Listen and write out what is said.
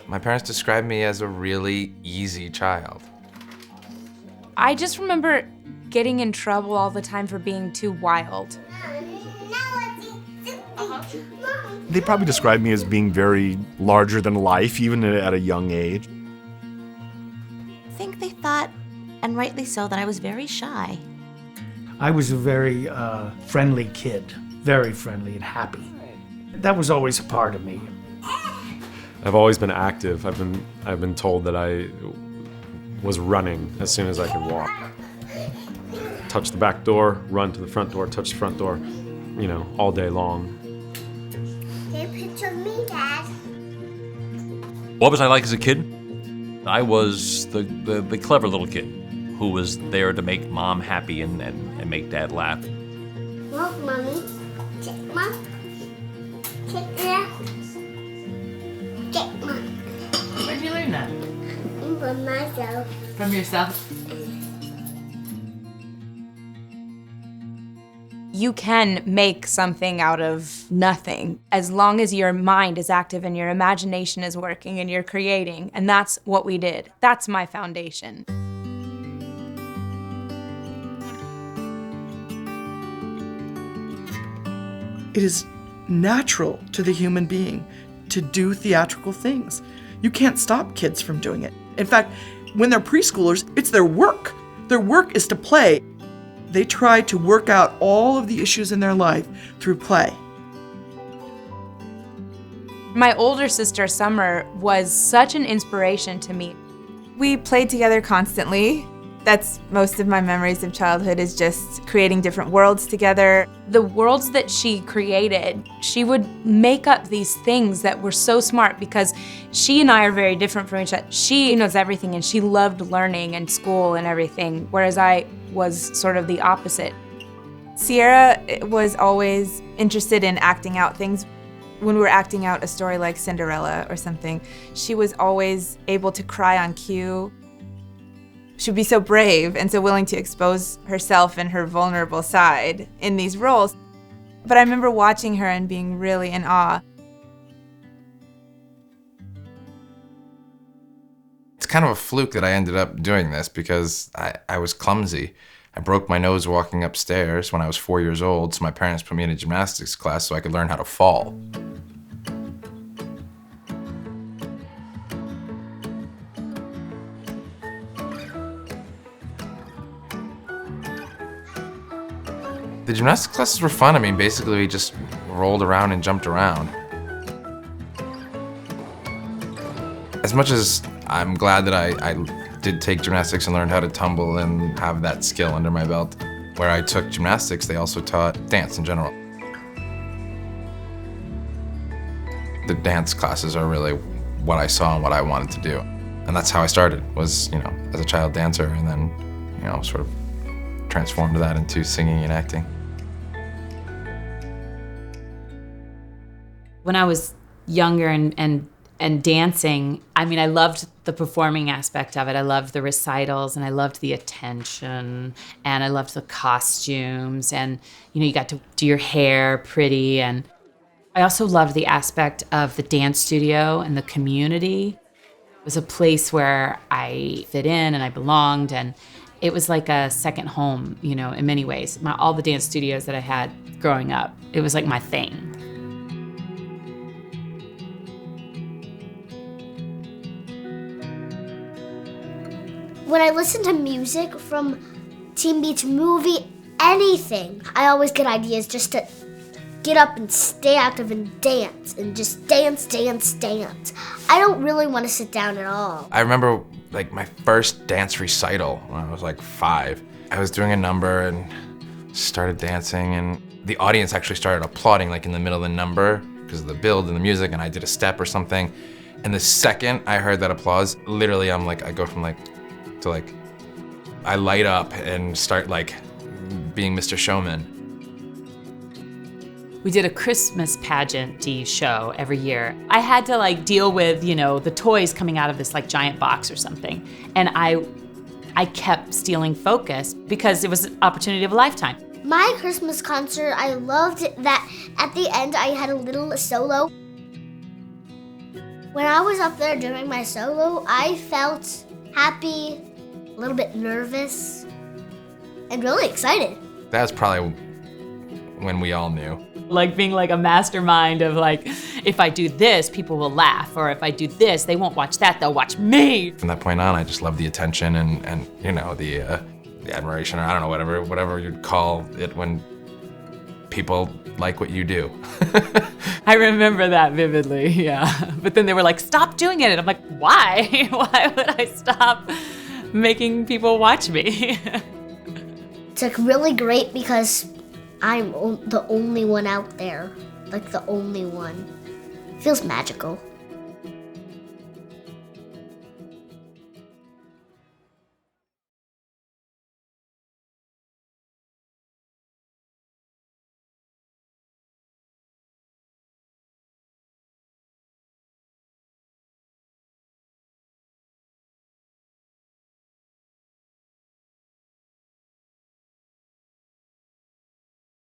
My parents described me as a really easy child. I just remember getting in trouble all the time for being too wild. They probably described me as being very larger than life, even at a young age. I think they thought, and rightly so, that I was very shy. I was a very friendly kid, very friendly and happy. That was always a part of me. I've always been active. I've been told that I was running as soon as I could walk. Touch the back door, run to the front door, touch the front door, you know, all day long. Take a picture of me, Dad. What was I like as a kid? I was the clever little kid who was there to make Mom happy and make Dad laugh. Look, Mommy. Check, Mom. Check that. Check, Mom. Where did you learn that? From myself. From yourself? You can make something out of nothing as long as your mind is active and your imagination is working and you're creating. And that's what we did. That's my foundation. It is natural to the human being to do theatrical things. You can't stop kids from doing it. In fact, when they're preschoolers, it's their work. Their work is to play. They try to work out all of the issues in their life through play. My older sister, Summer, was such an inspiration to me. We played together constantly. That's most of my memories of childhood, is just creating different worlds together. The worlds that she created, she would make up these things that were so smart because she and I are very different from each other. She knows everything and she loved learning and school and everything, whereas I was sort of the opposite. Sierra was always interested in acting out things. When we were acting out a story like Cinderella or something, she was always able to cry on cue. She would be so brave and so willing to expose herself and her vulnerable side in these roles. But I remember watching her and being really in awe. It's kind of a fluke that I ended up doing this because I was clumsy. I broke my nose walking upstairs when I was 4 years old, so my parents put me in a gymnastics class so I could learn how to fall. The gymnastics classes were fun. I mean, basically we just rolled around and jumped around. As much as I'm glad that I did take gymnastics and learned how to tumble and have that skill under my belt, where I took gymnastics, they also taught dance in general. The dance classes are really what I saw and what I wanted to do. And that's how I started, was, you know, as a child dancer, and then, you know, sort of transformed that into singing and acting. When I was younger and dancing, I mean, I loved the performing aspect of it. I loved the recitals, and I loved the attention, and I loved the costumes, and, you know, you got to do your hair pretty. And I also loved the aspect of the dance studio and the community. It was a place where I fit in and I belonged, and it was like a second home, you know, in many ways. All the dance studios that I had growing up, it was like my thing. When I listen to music from Teen Beach Movie, anything, I always get ideas just to get up and stay active and just dance, dance, dance. I don't really want to sit down at all. I remember like my first dance recital when I was like 5. I was doing a number and started dancing, and the audience actually started applauding like in the middle of the number because of the build and the music, and I did a step or something. And the second I heard that applause, literally I go from like to like, I light up and start like being Mr. Showman. We did a Christmas pageant-y show every year. I had to like deal with, you know, the toys coming out of this like giant box or something. And I kept stealing focus because it was an opportunity of a lifetime. My Christmas concert, I loved that at the end I had a little solo. When I was up there doing my solo, I felt happy, a little bit nervous, and really excited. That's probably when we all knew. Like being like a mastermind of like, if I do this, people will laugh, or if I do this, they won't watch that, they'll watch me. From that point on, I just loved the attention and you know, the admiration, or I don't know, whatever you'd call it when people like what you do. I remember that vividly, yeah. But then they were like, stop doing it. And I'm like, why? Why would I stop making people watch me? It's like really great because I'm the only one out there, like the only one. It feels magical.